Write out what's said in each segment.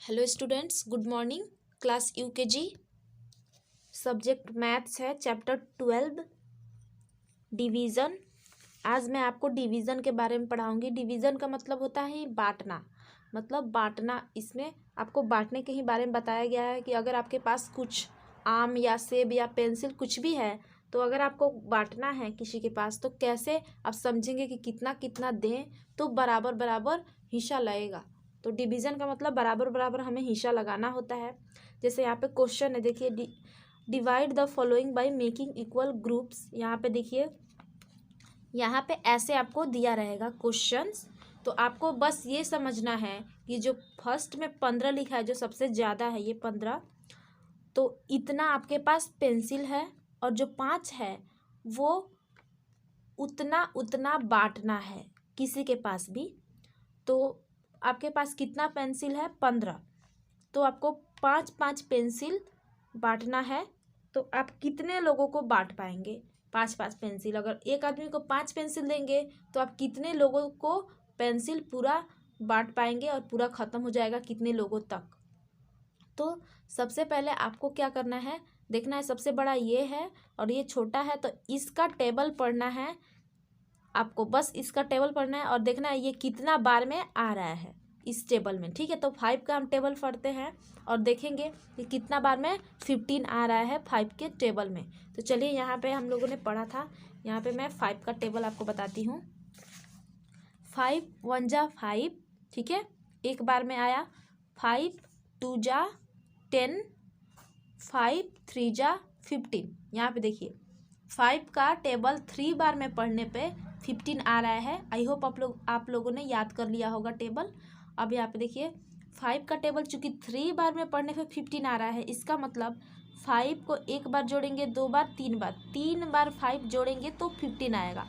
Hello students, good morning. Class UKG, subject maths है, chapter 12 division. आज मैं आपको डिवीज़न के बारे में पढ़ाऊंगी। डिवीज़न का मतलब होता है बांटना, मतलब बांटना। इसमें आपको बांटने के ही बारे में बताया गया है कि अगर आपके पास कुछ आम या सेब या पेंसिल कुछ भी है, तो अगर आपको बांटना है किसी के पास, तो कैसे आप समझेंगे कि कितना कितना दें तो बराबर बराबर हिस्सा लगेगा। तो डिवीज़न का मतलब बराबर बराबर हमें हिस्सा लगाना होता है। जैसे यहाँ पे क्वेश्चन है, देखिए, divide the following by making equal groups. यहाँ पे देखिए, यहाँ पे ऐसे आपको दिया रहेगा क्वेश्चंस। तो आपको बस ये समझना है कि जो फर्स्ट में 15 लिखा है, जो सबसे ज़्यादा है ये 15, तो इतना आपके पास पेंसिल है, और जो 5 है वो उतना उतना बांटना है किसी के पास भी। तो आपके पास कितना पेंसिल है? 15। तो आपको 5-5 पेंसिल बांटना है। तो आप कितने लोगों को बांट पाएंगे? 5-5 पेंसिल। अगर एक आदमी को 5 पेंसिल देंगे तो आप कितने लोगों को पेंसिल पूरा बांट पाएंगे और पूरा ख़त्म हो जाएगा कितने लोगों तक? तो सबसे पहले आपको क्या करना है, देखना है सबसे बड़ा ये है और ये छोटा है, तो इसका टेबल पढ़ना है आपको। बस इसका टेबल पढ़ना है और देखना है ये कितना बार में आ रहा है इस टेबल में। ठीक है, तो 5 का हम टेबल पढ़ते हैं और देखेंगे कि कितना बार में 15 आ रहा है 5 के टेबल में। तो चलिए, यहाँ पे हम लोगों ने पढ़ा था, यहाँ पे मैं 5 का टेबल आपको बताती हूँ। 5 1 जा 5, ठीक है, एक बार में आया। 5 2 जा 10, 5 3 जा 15। यहाँ पे देखिए, 5 का टेबल 3 बार में पढ़ने पे 15 आ रहा है। आई होप आप लोगों ने याद कर लिया होगा टेबल। अब यहाँ पे देखिए, 5 का टेबल चूंकि 3 बार में पढ़ने पे 15 आ रहा है, इसका मतलब 5 को एक बार जोड़ेंगे, 2 बार, 3 बार, 3 बार 5 जोड़ेंगे तो 15 आएगा।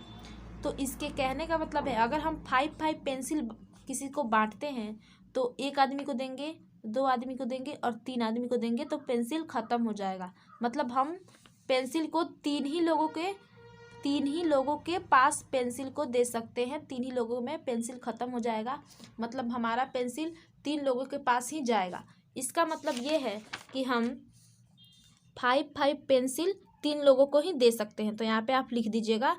तो इसके कहने का मतलब है, अगर हम 5-5 पेंसिल किसी को बांटते हैं तो एक आदमी को देंगे, 2 आदमी को देंगे और 3 आदमी को देंगे, तो पेंसिल ख़त्म हो जाएगा। मतलब हम पेंसिल को तीन ही लोगों के पास पेंसिल को दे सकते हैं। 3 ही लोगों में पेंसिल ख़त्म हो जाएगा, मतलब हमारा पेंसिल 3 लोगों के पास ही जाएगा। इसका मतलब ये है कि हम 5-5 पेंसिल 3 लोगों को ही दे सकते हैं। तो यहाँ पे आप लिख दीजिएगा,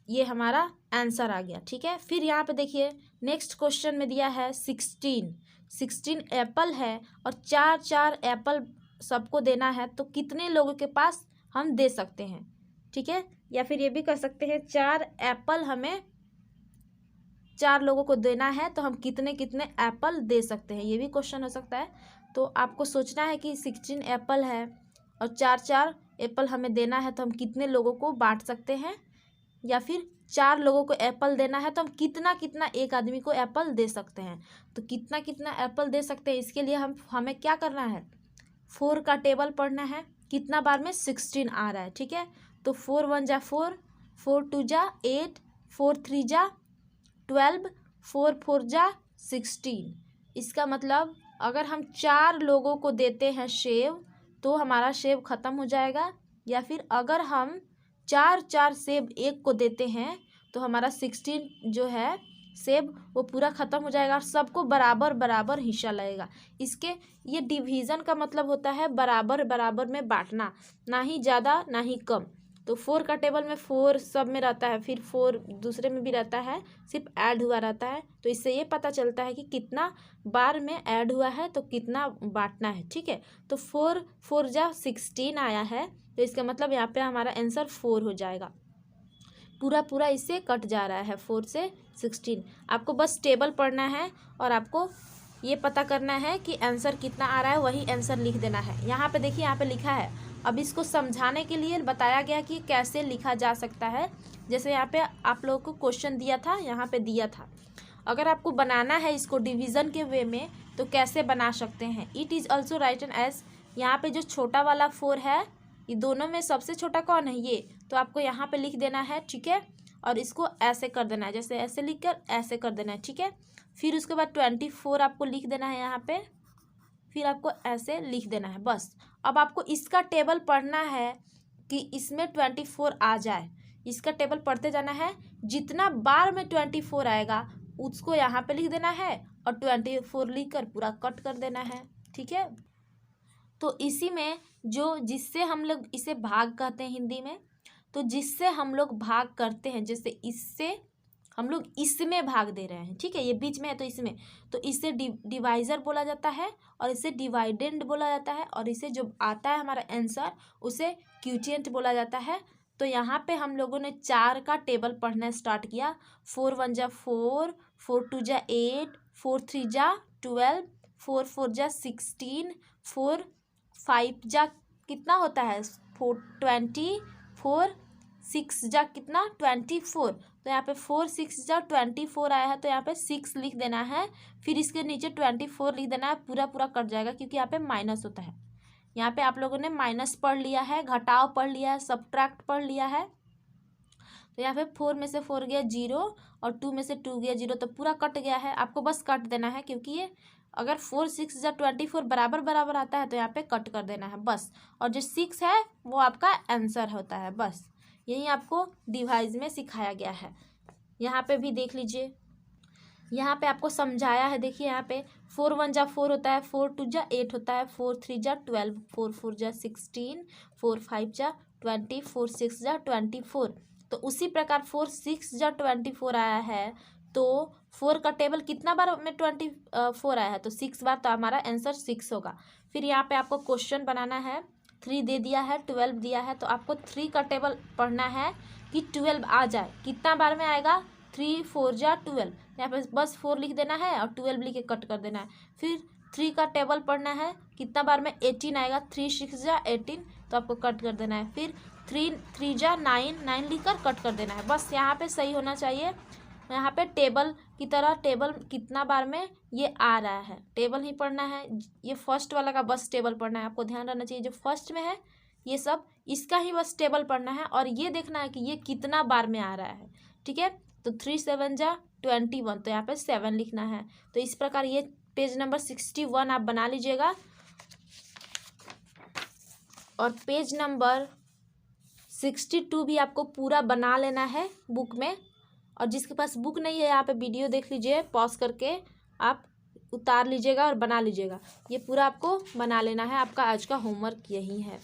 ये हमारा आंसर आ गया। ठीक है, फिर यहाँ पे देखिए, नेक्स्ट क्वेश्चन में दिया है 16 एप्पल है और 4-4 एप्पल सबको देना है, तो कितने लोगों के पास हम दे सकते हैं? ठीक है, या फिर ये भी कर सकते हैं, 4 एप्पल हमें 4 लोगों को देना है, तो हम कितने कितने एप्पल दे सकते हैं? ये भी क्वेश्चन हो सकता है। तो आपको सोचना है कि 16 एप्पल है और 4-4 एप्पल हमें देना है, तो हम कितने लोगों को बांट सकते हैं? या फिर 4 लोगों को एप्पल देना है, तो हम कितना कितना एक आदमी को एप्पल दे सकते हैं? तो कितना कितना एप्पल दे सकते हैं, इसके लिए हमें क्या करना है? 4 का टेबल पढ़ना है। कितना बार में? 16 आ रहा है। ठीक है, तो 4 1 जा 4, 4 2 जा 8, 4 3 जा 12, 4 4 जा 16। इसका मतलब अगर हम 4 लोगों को देते हैं सेब, तो हमारा सेब ख़त्म हो जाएगा। या फिर अगर हम 4-4 सेब एक को देते हैं, तो हमारा 16 जो है सेब वो पूरा ख़त्म हो जाएगा और सबको बराबर बराबर हिस्सा लगेगा। इसके ये डिवीज़न का मतलब होता है बराबर बराबर में बांटना, ना ही ज़्यादा ना ही कम। तो 4 का टेबल में 4 सब में रहता है, फिर 4 दूसरे में भी रहता है, सिर्फ ऐड हुआ रहता है। तो इससे ये पता चलता है कि कितना बार में ऐड हुआ है, तो कितना बांटना है। ठीक है, तो 4 4 जा 16 आया है, तो इसका मतलब यहाँ पे हमारा आंसर 4 हो जाएगा। पूरा पूरा इससे कट जा रहा है, 4 से 16। आपको बस टेबल पढ़ना है और आपको ये पता करना है कि आंसर कितना आ रहा है, वही आंसर लिख देना है। यहाँ पे देखिए, यहाँ पे लिखा है। अब इसको समझाने के लिए बताया गया कि कैसे लिखा जा सकता है। जैसे यहाँ पे आप लोगों को क्वेश्चन दिया था, यहाँ पे दिया था, अगर आपको बनाना है इसको डिवीज़न के वे में, तो कैसे बना सकते हैं? It is also written as, यहाँ पे जो छोटा वाला 4 है, ये दोनों में सबसे छोटा कौन है? ये। तो आपको यहाँ पे लिख देना है। ठीक है, और इसको ऐसे कर देना है, जैसे ऐसे लिख कर ऐसे कर देना है। ठीक है, फिर उसके बाद 24 आपको लिख देना है यहाँ पे, फिर आपको ऐसे लिख देना है। बस अब आपको इसका टेबल पढ़ना है कि इसमें 24 आ जाए। इसका टेबल पढ़ते जाना है, जितना बार में 24 आएगा उसको यहाँ पे लिख देना है और 24 लिखकर पूरा कट कर देना है। ठीक है, तो इसी में जो जिससे हम लोग इसे भाग कहते हैं हिंदी में, तो जिससे हम लोग भाग करते हैं, जैसे इससे हम लोग इसमें भाग दे रहे हैं, ठीक है, ये बीच में है तो इसमें, तो इसे डिवाइजर बोला जाता है और इसे डिवाइडेंड बोला जाता है, और इसे जो आता है हमारा आंसर उसे क्वोटिएंट बोला जाता है। तो यहाँ पे हम लोगों ने 4 का टेबल पढ़ना स्टार्ट किया। 4 1 जा 4, 4 2 जा 8, 4 3 जा 12, 4 4 जा 16, 4 5 जा कितना होता है 24, 6 जा कितना 24, तो यहाँ पे 4 6 जा 24 आया है, तो यहाँ पे 6 लिख देना है, फिर इसके नीचे 24 लिख देना है, पूरा पूरा कट जाएगा क्योंकि यहाँ पे माइनस होता है। यहाँ पे आप लोगों ने माइनस पढ़ लिया है, घटाव पढ़ लिया है, सब्ट्रैक्ट पढ़ लिया है। तो यहाँ पे 4 में से 4 गया 0 और 2 में से 2 गया 0, तो पूरा कट गया है। आपको बस कट देना है क्योंकि ये अगर 4 6 जा 24 बराबर बराबर आता है तो यहाँ पे कट कर देना है बस, और जो 6 है वो आपका आंसर होता है। बस यही आपको डिवाइस में सिखाया गया है। यहाँ पे भी देख लीजिए, यहाँ पे आपको समझाया है। देखिए यहाँ पे 4 1 जा 4 होता है, 4 2 जा 8 होता है, 4 3 जा 12, 4 4 जा 16, 4 5 जा 20, 4 6 जा 24। तो उसी प्रकार 4 6 जा 24 आया है, तो 4 का टेबल कितना बार में 24 आया है, तो 6 बार, तो हमारा आंसर 6 होगा। फिर यहाँ पे आपको क्वेश्चन बनाना है, 3 दे दिया है, 12 दिया है, तो आपको 3 का टेबल पढ़ना है कि 12 आ जाए। कितना बार में आएगा, 3 4 जा 12, यहाँ पे बस 4 लिख देना है और 12 लिख के कट कर देना है। फिर 3 का टेबल पढ़ना है, कितना बार में 18 आएगा, 3 6 जा 18, तो आपको कट कर देना है। फिर 3 3 जा 9, 9 लिख कर कट कर देना है। बस यहाँ पे सही होना चाहिए। यहाँ पे टेबल की तरह टेबल कितना बार में ये आ रहा है, टेबल ही पढ़ना है। ये फर्स्ट वाला का बस टेबल पढ़ना है, आपको ध्यान रखना चाहिए। जो फर्स्ट में है ये सब इसका ही बस टेबल पढ़ना है, और ये देखना है कि ये कितना बार में आ रहा है। ठीक है, तो 3 7 जा 21, तो यहाँ पे 7 लिखना है। तो इस प्रकार ये पेज नंबर 61 आप बना लीजिएगा, और पेज नंबर 62 भी आपको पूरा बना लेना है बुक में। और जिसके पास बुक नहीं है, यहाँ पे वीडियो देख लीजिए, पॉज करके आप उतार लीजिएगा और बना लीजिएगा। ये पूरा आपको बना लेना है, आपका आज का होमवर्क यही है।